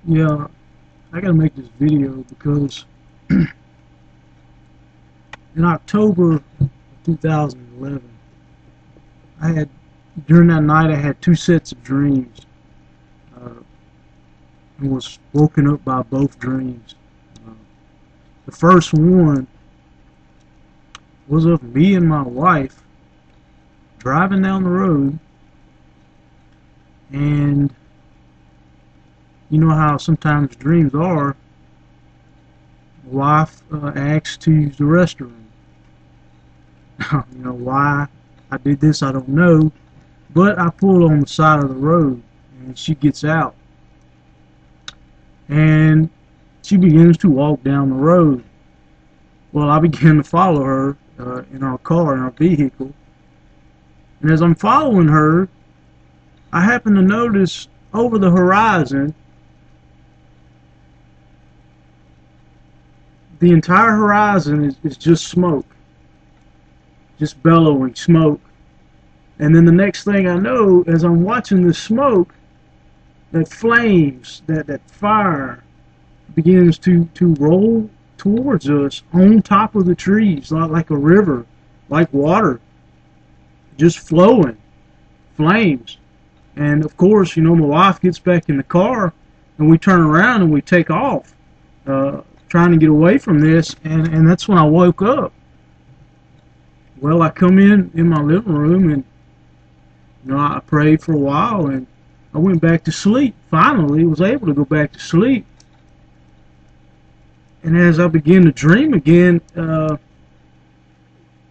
Yeah, I gotta make this video because in October of 2011, I had, during that night, I had two sets of dreams, uh, and was woken up by both dreams. Uh, the first one was of me and my wife driving down the road, and you know how sometimes dreams are. The wife asks to use the restroom. You know why I did this, I don't know, but I pull on the side of the road, and she gets out, and she begins to walk down the road. Well, I began to follow her in our car, in our vehicle, and as I'm following her, I happen to notice over the horizon, the entire horizon is just smoke, just bellowing smoke. And then the next thing I know, as I'm watching this smoke, that flames, that fire begins to roll towards us on top of the trees, like a river, like water, just flowing, flames. And of course, you know, my wife gets back in the car, and we turn around and we take off, trying to get away from this, and that's when I woke up. Well, I come in my living room, and you know, I prayed for a while, and I went back to sleep. Finally, was able to go back to sleep. And as I begin to dream again,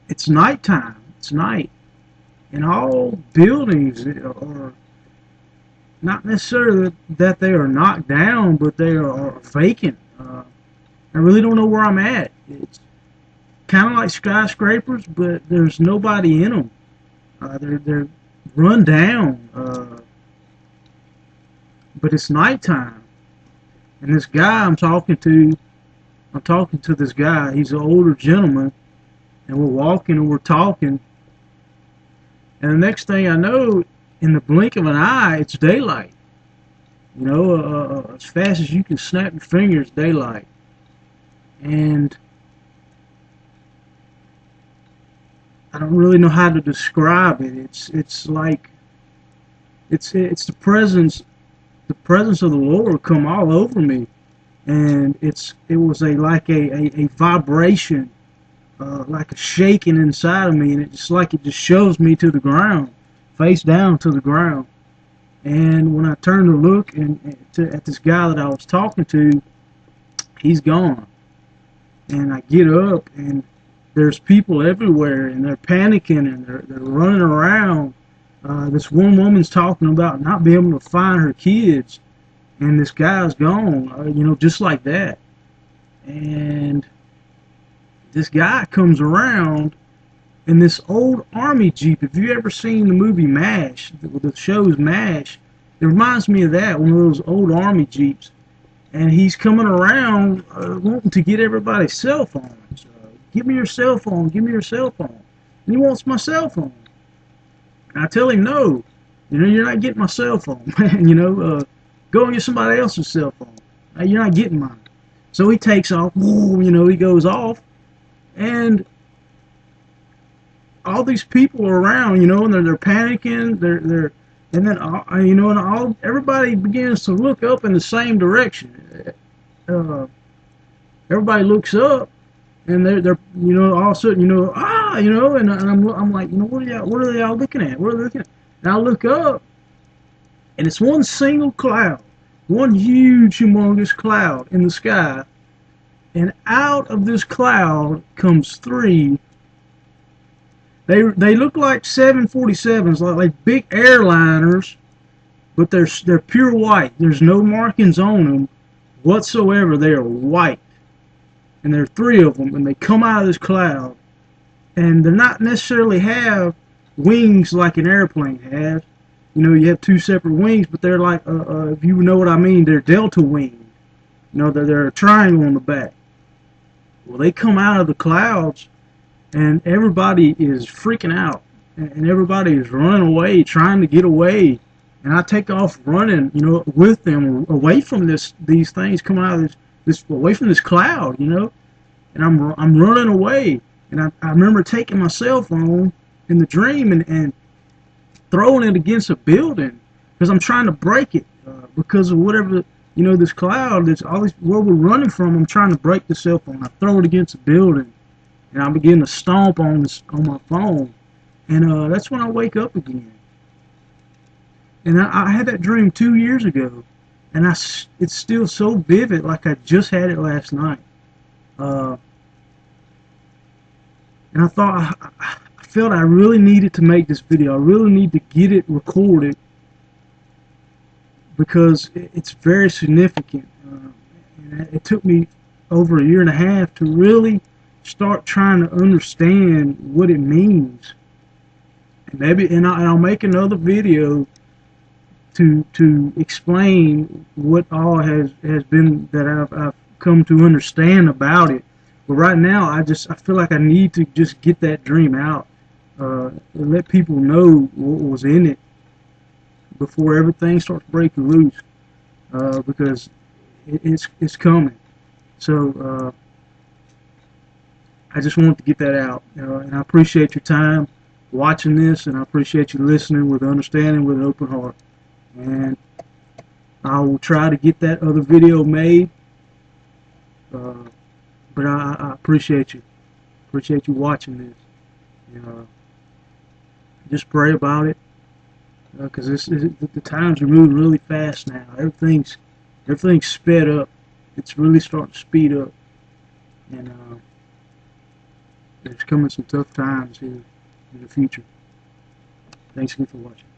it's nighttime. It's night, and all buildings are not necessarily that they are knocked down, but they are vacant. I really don't know where I'm at. It's kind of like skyscrapers, but there's nobody in them. They're run down, but it's nighttime. And this guy I'm talking to this guy. He's an older gentleman, and we're walking and we're talking. And the next thing I know, in the blink of an eye, it's daylight. You know, as fast as you can snap your fingers, daylight. And I don't really know how to describe it. It's like it's the presence of the Lord come all over me, and it was a vibration, like a shaking inside of me, and it just shoves me to the ground, face down to the ground. And when I turn to look at this guy that I was talking to, he's gone. And I get up, and there's people everywhere, and they're panicking, and they're running around. This one woman's talking about not being able to find her kids, and this guy's gone, you know, just like that. And this guy comes around in this old army Jeep. If you've ever seen the movie MASH, the show's MASH, it reminds me of that, one of those old army Jeeps. And he's coming around wanting to get everybody's cell phones. Give me your cell phone, give me your cell phone. And he wants my cell phone. And I tell him, no, you know, you're not getting my cell phone, man. You know, go and get somebody else's cell phone. You're not getting mine. So he takes off, you know, he goes off, and all these people are around, you know, and they're panicking, and then you know, and everybody begins to look up in the same direction. Everybody looks up, and they're you know, all of a sudden, you know, you know, and I'm like, you know, what are they all looking at? What are they looking at? And I look up, and it's one single cloud, one huge, humongous cloud in the sky, and out of this cloud comes three. They look like 747s, like big airliners, but they're pure white. There's no markings on them whatsoever. They are white, and there are three of them, and they come out of this cloud, and they're not necessarily have wings like an airplane has. You know, you have two separate wings, but they're like, if you know what I mean, they're delta wings. You know, they're a triangle on the back. Well, they come out of the clouds, and everybody is freaking out, and everybody is running away, trying to get away. and I take off running, you know, with them, away from these things coming out of this away from this cloud, you know, and I'm running away, and I remember taking my cell phone in the dream and throwing it against a building because I'm trying to break it because of whatever, you know, this cloud, this all this where we're running from. I'm trying to break the cell phone. I throw it against a building, and I begin to stomp on my phone, and that's when I wake up again. And I had that dream 2 years ago, and it's still so vivid, like I just had it last night. Uh, and I thought I felt I really needed to make this video. I really need to get it recorded because it's very significant. And it took me over a year and a half to really start trying to understand what it means. And I'll make another video to explain what all has been that I've come to understand about it. But right now, I feel like I need to just get that dream out, and let people know what was in it before everything starts breaking loose, because it's coming. So I just wanted to get that out, and I appreciate your time watching this, and I appreciate you listening with understanding, with an open heart. And I will try to get that other video made, but I appreciate you. Appreciate you watching this. Just pray about it, because the times are moving really fast now. Everything's sped up. It's really starting to speed up, and there's coming some tough times here in the future. Thanks again for watching.